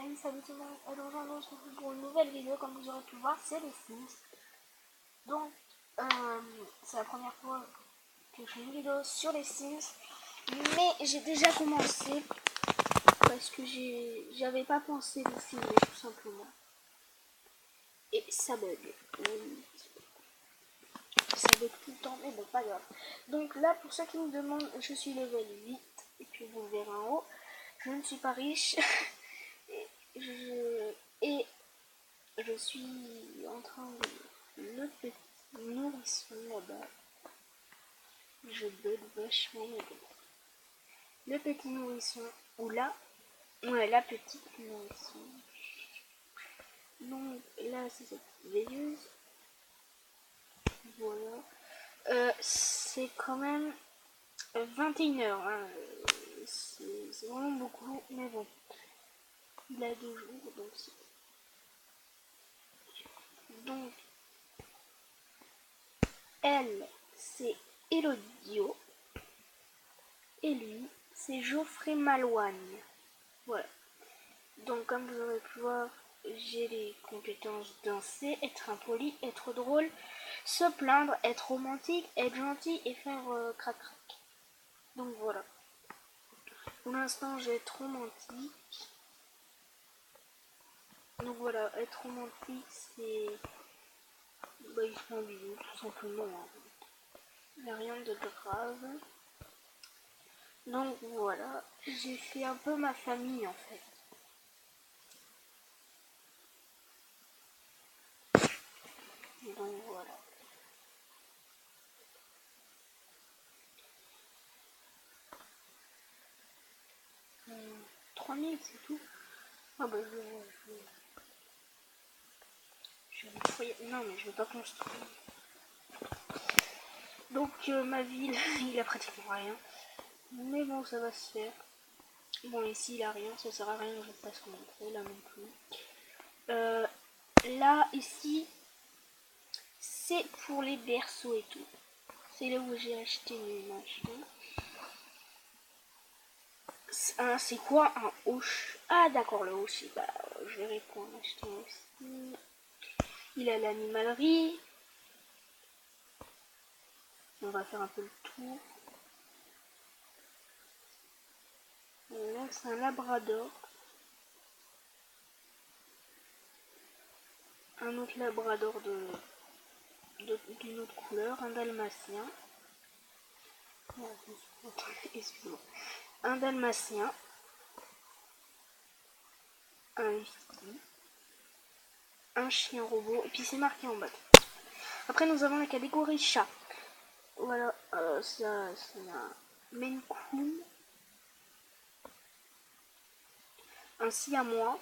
Allez, salut tout le monde, alors aujourd'hui on se retrouve pour une nouvelle vidéo. Comme vous aurez pu voir, c'est les Sims. Donc c'est la première fois que je fais une vidéo sur les Sims, mais j'ai déjà commencé parce que j'avais pas pensé les filmer tout simplement, et ça bug. Oui, ça bug tout le temps, mais bon, pas grave. Donc là, pour ceux qui me demandent, je suis level 8 et puis vous verrez en haut, je ne suis pas riche. et je suis en train de le petit nourrisson là-bas. Je bug vachement, mais bon. Le petit nourrisson, ou là, ouais, la petite nourrisson. Donc là, c'est cette veilleuse. Voilà. C'est quand même 21h. Hein. C'est vraiment beaucoup, mais bon. Il a 2 jours, donc c'est... Donc, elle, c'est Elodio. Et lui, c'est Geoffrey Malouane. Voilà. Donc, comme vous aurez pu voir, j'ai les compétences danser, être impoli, être drôle, se plaindre, être romantique, être gentil et faire crac crac. Donc voilà. Pour l'instant, je vais être romantique. Donc voilà, être romantique, c'est... Bah, il fait un bisou, tout simplement. Hein. Il n'y a rien de grave. Donc voilà, j'ai fait un peu ma famille en fait. Donc voilà. Euh, 3000 c'est tout. Ah bah je vais nettoyer. Non mais je vais pas construire. Donc ma ville, il a pratiquement rien. Mais bon, ça va se faire. Bon, ici il a rien, ça sert à rien, je vais pas se montrer là non plus. Là, ici, c'est pour les berceaux et tout. C'est là où j'ai acheté mes machins. C'est quoi un hoche? Ah d'accord, le hoche, bah, je verrai pour en acheter aussi. Il a l'animalerie. On va faire un peu le tour. Là, c'est un labrador. Un autre labrador d'une autre couleur. Un dalmatien. Excuse-moi. Un dalmatien. Un husky. Un chien robot. Et puis c'est marqué en bas. Après, nous avons la catégorie chat. Voilà, ça c'est un Maine Coon. Un siamois.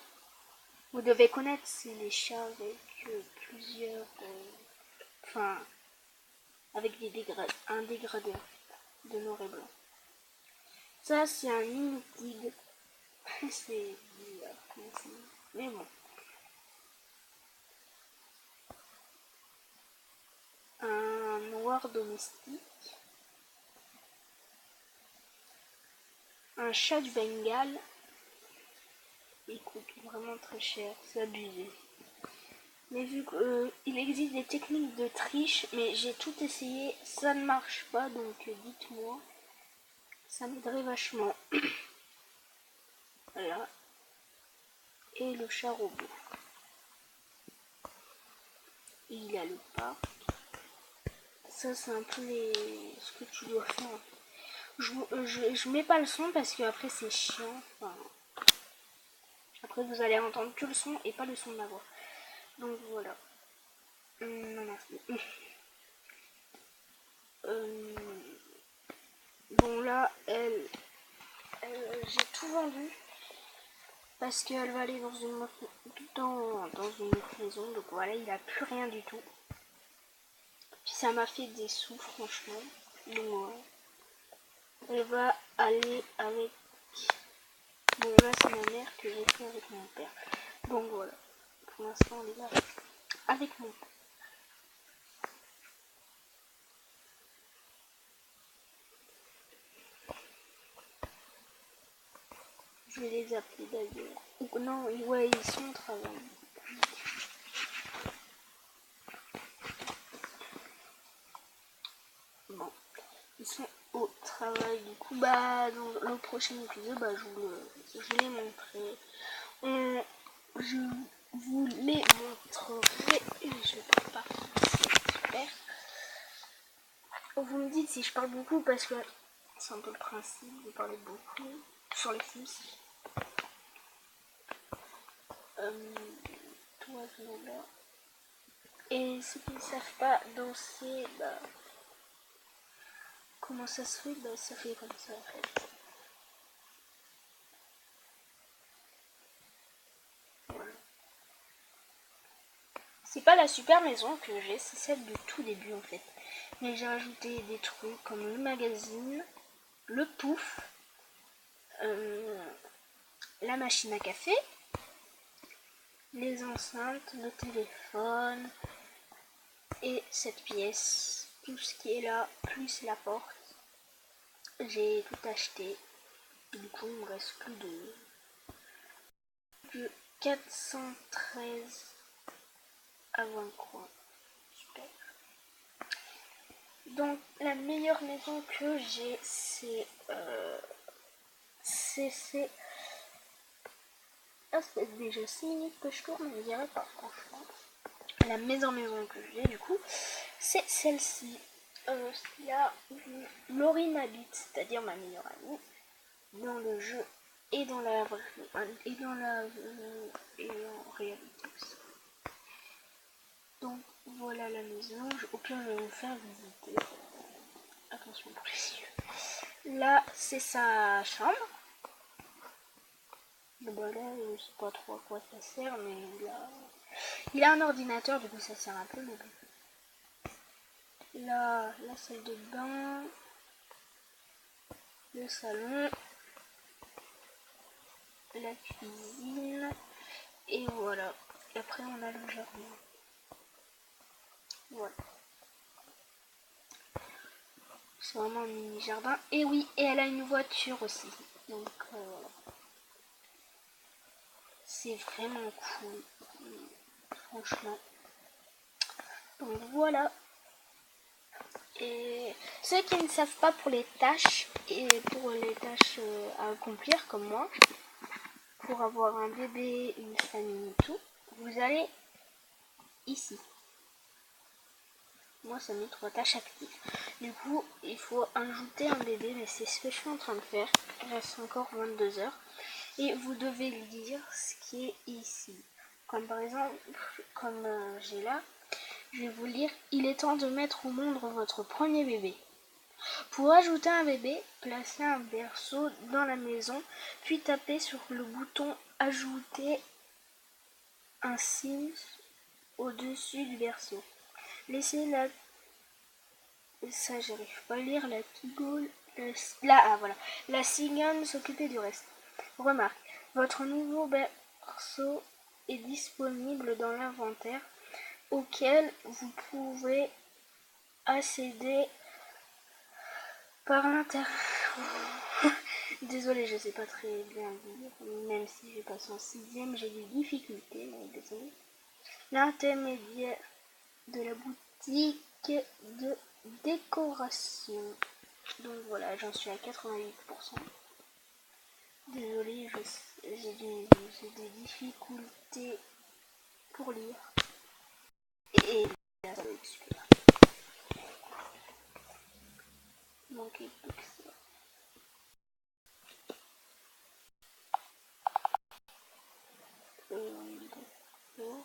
Vous devez connaître, c'est les chats avec plusieurs... Enfin, avec des dégradés, un dégradé de noir et blanc. Ça, c'est un mini-tigre. C'est bizarre, mais bon. Un noir domestique. Un chat du Bengale. Il coûte vraiment très cher, c'est abusé. Mais vu qu'il existe des techniques de triche, mais j'ai tout essayé, ça ne marche pas, donc dites-moi. Ça m'aiderait vachement. Voilà. Et le chat robot. Il a le parc. Ça, c'est un peu ce que tu dois faire. Je mets pas le son parce que après c'est chiant. Enfin, après vous allez entendre que le son et pas le son de ma voix. Donc voilà. Non, merci. Bon là, j'ai tout vendu. Parce qu'elle va aller dans une autre maison. Donc voilà, il a plus rien du tout. Puis ça m'a fait des sous, franchement. Donc voilà. Elle va aller avec... Bon là c'est ma mère que j'ai fait avec mon père. Donc voilà. Pour l'instant on est là avec mon père. Je vais les appeler d'ailleurs. Non, ouais, ils sont au travail. Bon, ils sont au travail. Du coup, bah, dans le prochain épisode, bah, je les montrerai. Je vous les montrerai. Je parle pas. C'est super. Vous me dites si je parle beaucoup parce que c'est un peu le principe de parler beaucoup sur les Sims. Tout là. Et ceux qui ne savent pas danser, bah, comment ça se fait? Bah, ça fait comme ça en fait. Voilà. C'est pas la super maison que j'ai, c'est celle du tout début en fait. Mais j'ai rajouté des trucs comme le magazine, le pouf, la machine à café, les enceintes, le téléphone et cette pièce. Tout ce qui est là, plus la porte. J'ai tout acheté. Du coup, il me reste plus de 413 avant le coin. Super. Donc, la meilleure maison que j'ai, c'est ah, ça fait déjà 6 minutes que je tourne, on dirait pas franchement. La maison que j'ai du coup, c'est celle-ci. Là où Laurine habite, c'est-à-dire ma meilleure amie, dans le jeu et dans la et en réalité aussi. Donc voilà la maison. Au pire, je vais vous faire visiter. Attention pour les yeux. Là, c'est sa chambre. Bah là, je sais pas trop à quoi ça sert, mais il a un ordinateur, du coup ça sert un peu. Mais bon. Là, la salle de bain, le salon, la cuisine, et voilà. Et après, on a le jardin. Voilà. C'est vraiment un mini jardin. Et oui, et elle a une voiture aussi. Donc voilà. C'est vraiment cool. Franchement. Donc voilà. Et ceux qui ne savent pas pour les tâches à accomplir comme moi, pour avoir un bébé, une famille et tout, vous allez ici. Moi ça met 3 tâches actives. Du coup il faut ajouter un bébé, mais c'est ce que je suis en train de faire. Il reste encore 22 heures. Et vous devez lire ce qui est ici. Comme par exemple, comme j'ai là, je vais vous lire. Il est temps de mettre au monde votre premier bébé. Pour ajouter un bébé, placez un berceau dans la maison, puis tapez sur le bouton ajouter un signe au-dessus du berceau. Laissez ça j'arrive pas à lire, la tigole, la cigogne s'occuper du reste. Remarque, votre nouveau berceau est disponible dans l'inventaire auquel vous pouvez accéder par l'intérieur. Désolée, je sais pas très bien lire, même si j'ai passé en 6e, j'ai des difficultés, mais désolée. L'intermédiaire de la boutique de décoration. Donc voilà, j'en suis à 88%. Désolée, j'ai des difficultés pour lire. Et là, ça va être super. Manquer plus que ça. Bon,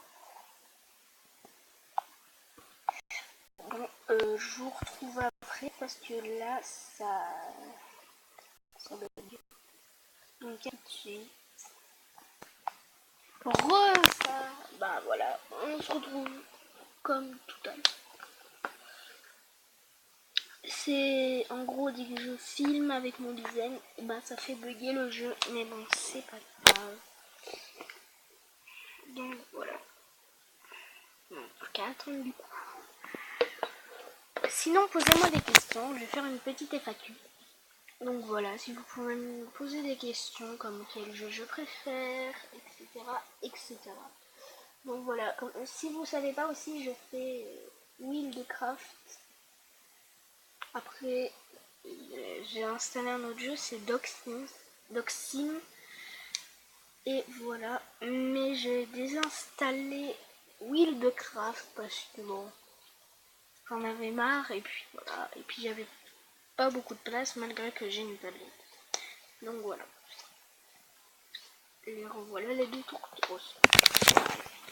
je vous retrouve après parce que là, ça bug. Donc, tout de suite. Bah voilà, on se retrouve comme tout à l'heure. C'est en gros dès que je filme avec mon design, bah ça fait bugger le jeu, mais bon c'est pas grave. Donc voilà. Plus qu'à attendre du coup. Sinon posez-moi des questions, je vais faire une petite FAQ. Donc voilà, si vous pouvez me poser des questions comme quel jeu je préfère, etc. etc. Donc voilà, si vous savez pas aussi, je fais Wildcraft. Après, j'ai installé un autre jeu, c'est Doxim. Et voilà, mais j'ai désinstallé Wildcraft parce que bon, j'en avais marre et puis voilà, et puis j'avais pas beaucoup de place malgré que j'ai une tablette. Donc voilà. Et revoilà les deux tourtereaux.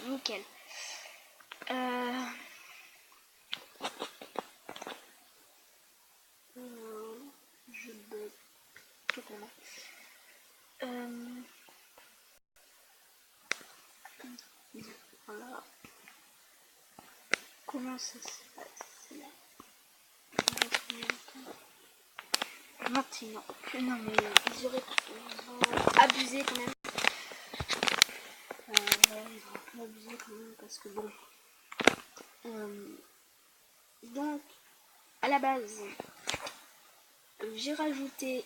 Nickel. Je bug totalement. Voilà. Comment ça se passe là? Maintenant. Non mais ils auraient abusé quand même. Ouais, ils ont un peu abusé quand même parce que bon. Donc, à la base, j'ai rajouté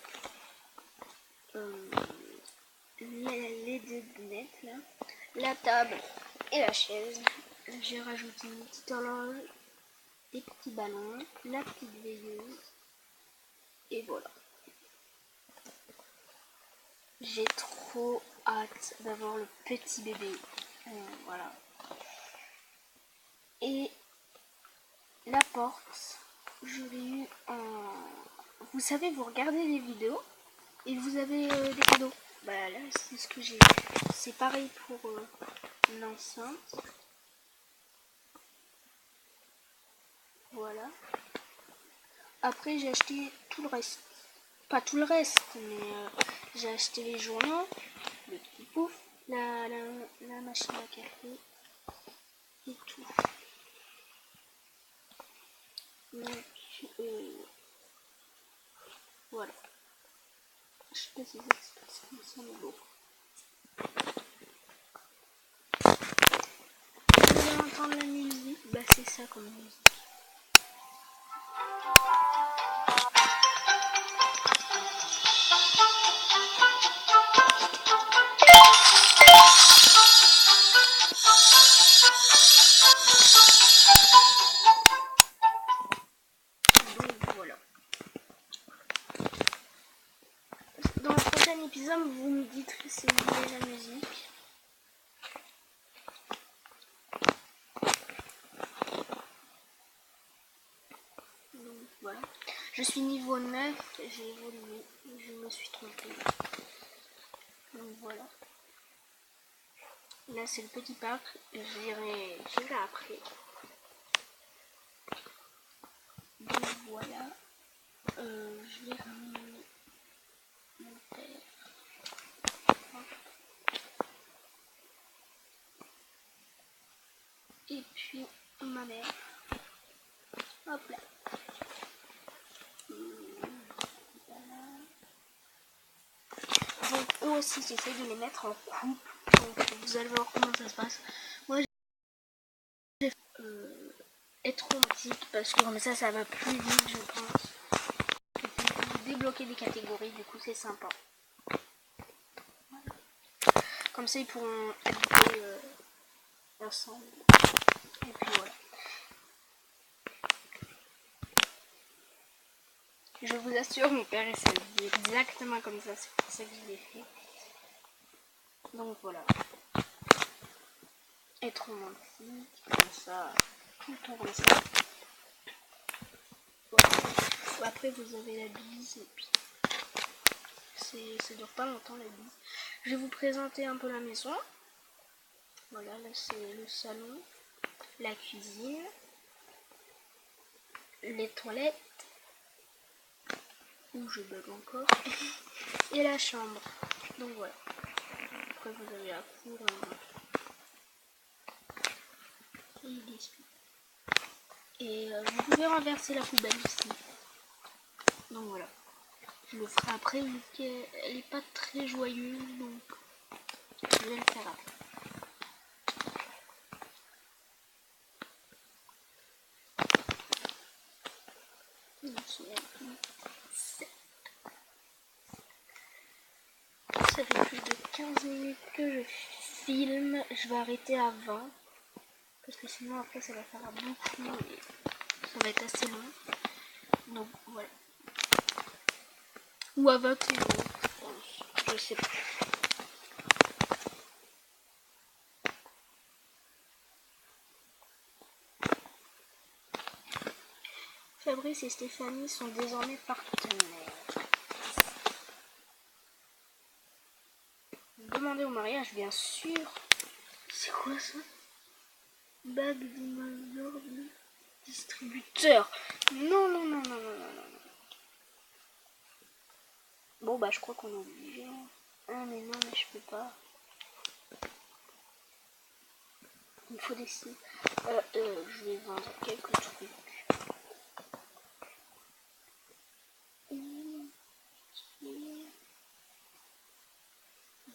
les deux lunettes là, la table et la chaise. J'ai rajouté une petite horloge, des petits ballons, la petite veilleuse et voilà. J'ai trop hâte d'avoir le petit bébé. Voilà. Et la porte, je l'ai eu en... Vous savez, vous regardez les vidéos et vous avez des cadeaux. Bah là, c'est ce que j'ai. C'est pareil pour l'enceinte. Voilà. Après, j'ai acheté tout le reste. Pas tout le reste, mais j'ai acheté les journaux, le petit pouf, la machine à café et tout. Donc, voilà. Je sais pas si ça me beau. Vous allez entendre la musique, bah c'est ça comme musique. Donc voilà. Dans le prochain épisode, vous me dites si vous voulez la musique. Donc voilà. Je suis niveau 9, j'ai évolué, je me suis trompée. Donc voilà. Là c'est le petit parc, j'irai après. Donc voilà. Je vais ramener mon père. Et puis ma mère. Hop là. Voilà. Donc eux aussi j'essaie de les mettre en couple. Donc vous allez voir comment ça se passe. Moi j'ai être romantique parce que comme ça va plus vite je pense. Et puis vous débloquez des catégories, du coup c'est sympa. Comme ça ils pourront habiter ensemble. Et puis voilà. Je vous assure, mon père essaie de dire exactement comme ça, c'est pour ça que je l'ai fait. Donc voilà. Être romantique, comme ça, tout le temps comme ça. Voilà. Après vous avez la bise et puis ça dure pas longtemps la bise. Je vais vous présenter un peu la maison. Voilà, là c'est le salon, la cuisine, les toilettes, où je bug encore, et la chambre. Donc voilà. Après vous avez la cour et vous pouvez renverser la poubelle ici. Donc voilà. Je le ferai après vu qu'elle est pas très joyeuse, donc je vais le faire après. 15 minutes que je filme, je vais arrêter à 20. Parce que sinon après ça va faire beaucoup et ça va être assez long. Donc voilà. Ou à 21, je pense. Je sais pas. Fabrice et Stéphanie sont désormais partenaires. Demander au mariage, bien sûr. C'est quoi ça? Bague dinosaure de distributeur. Non, non, non, non, non, non, non. Bon, bah, je crois qu'on est obligé. Ah, mais non, mais je peux pas. Il faut des signes. Je vais vendre quelques trucs.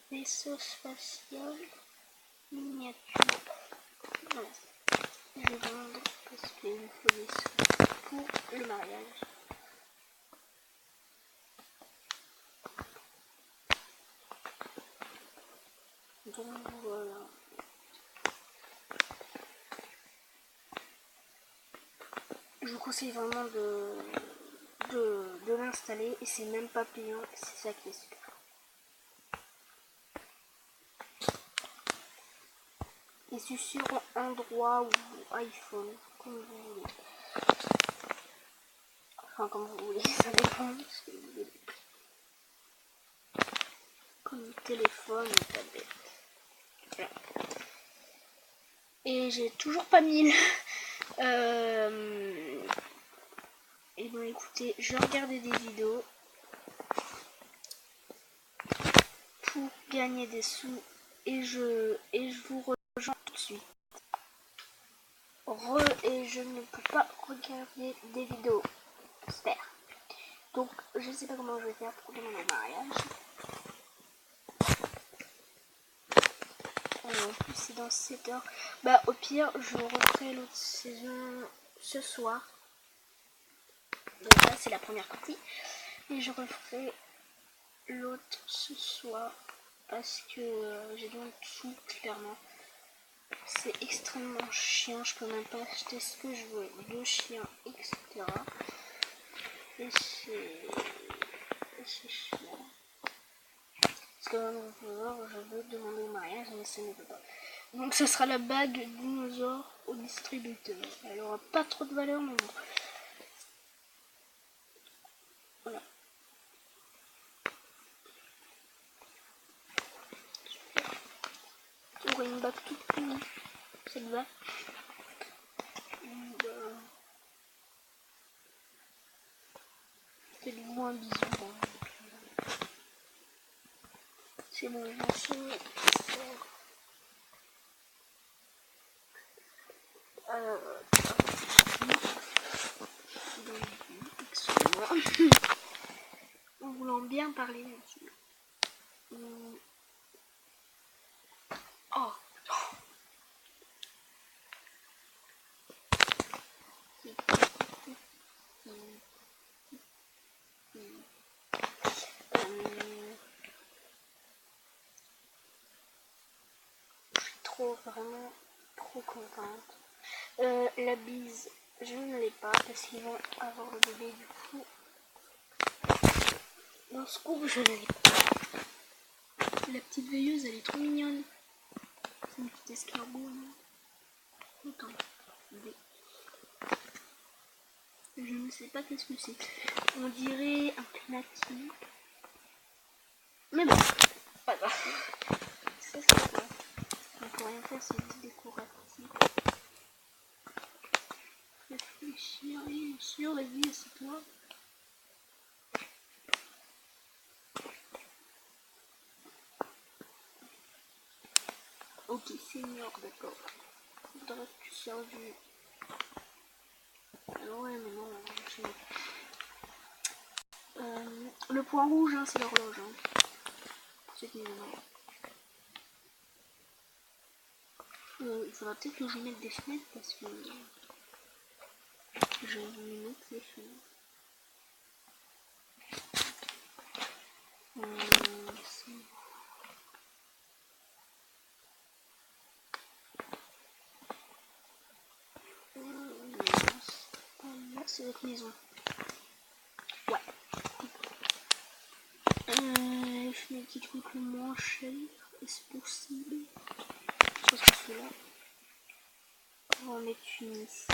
Vaisseau spatial. Miniature. Voilà. Je vais vendre parce qu'il me faut des sous pour le mariage. Donc voilà. Je vous conseille vraiment de l'installer et c'est même pas payant, c'est ça qui est super. Et c'est sur Android ou iPhone, comme vous voulez. Enfin, comme vous voulez, ça dépend de ce que vous voulez. Comme téléphone ou tablette. Voilà. Et j'ai toujours pas 1000. Et bon, écoutez, je regardais des vidéos pour gagner des sous et je vous rejoins tout de suite. Et je ne peux pas regarder des vidéos. J'espère. Donc, je sais pas comment je vais faire pour demander le mariage. En plus, c'est dans 7 heures. Bah, au pire, je referai l'autre saison ce soir. Donc là, c'est la première partie. Et je referai l'autre ce soir. Parce que j'ai besoin de sous, clairement. C'est extrêmement chiant. Je peux même pas acheter ce que je veux. De chiens, etc. Et c'est chiant. Parce que je veux demander au mariage, mais ça ne peut pas. Donc ça sera la bague dinosaure au distributeur. Elle aura pas trop de valeur, mais bon. Voilà. On aurait une bague toute punie. Ça te va? Faites-vous un bisou. Hein. C'est bon, j'en suis. Excusez-moi. En voulant bien parler là-dessus. Oh. Vraiment trop contente. La bise, je ne l'ai pas parce qu'ils vont avoir le bébé du coup. Dans ce coup, je ne l'ai pas. La petite veilleuse, elle est trop mignonne. C'est une petite escargot. Hein. Attends. Je ne sais pas qu'est-ce que c'est. On dirait un climatis. Mais bon, pas grave. Ça c'est quoi? On peut rien faire, c'est juste décoratif. Réfléchir, bien sûr, la vie, c'est toi. Ok, senior, d'accord. Faudrait que tu sors du... Ah ouais, mais non, le point rouge, hein, c'est l'horloge. Hein. C'est qui il faudra peut-être que je mette des fenêtres parce que je vais mettre les fenêtres. cette maison. Ouais. Je mets des trucs le moins cher, est-ce possible? Je pense que celui-là. On va en mettre une ici.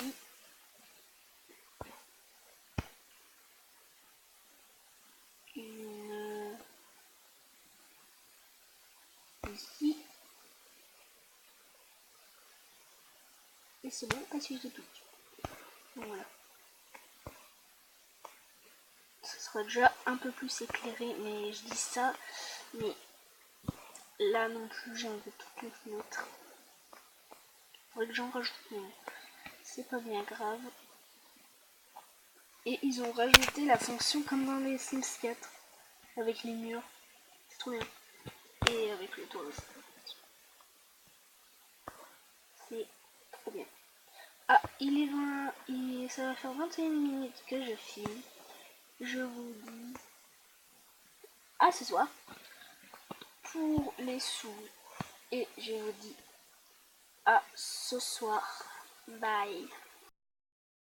Une ici. Et c'est bon, pas si je tout. Voilà. Ce sera déjà un peu plus éclairé, mais je dis ça, mais là non plus j'ai enlevé toutes les fenêtres. Faudrait que j'en rajoute, mais c'est pas bien grave. Et ils ont rajouté la fonction comme dans les Sims 4, avec les murs. C'est trop bien. Et avec le toit aussi. C'est trop bien. Ah, il est 20, ça va faire 21 minutes que je filme. Je vous dis à ce soir pour les sous. Et je vous dis à ce soir. Bye.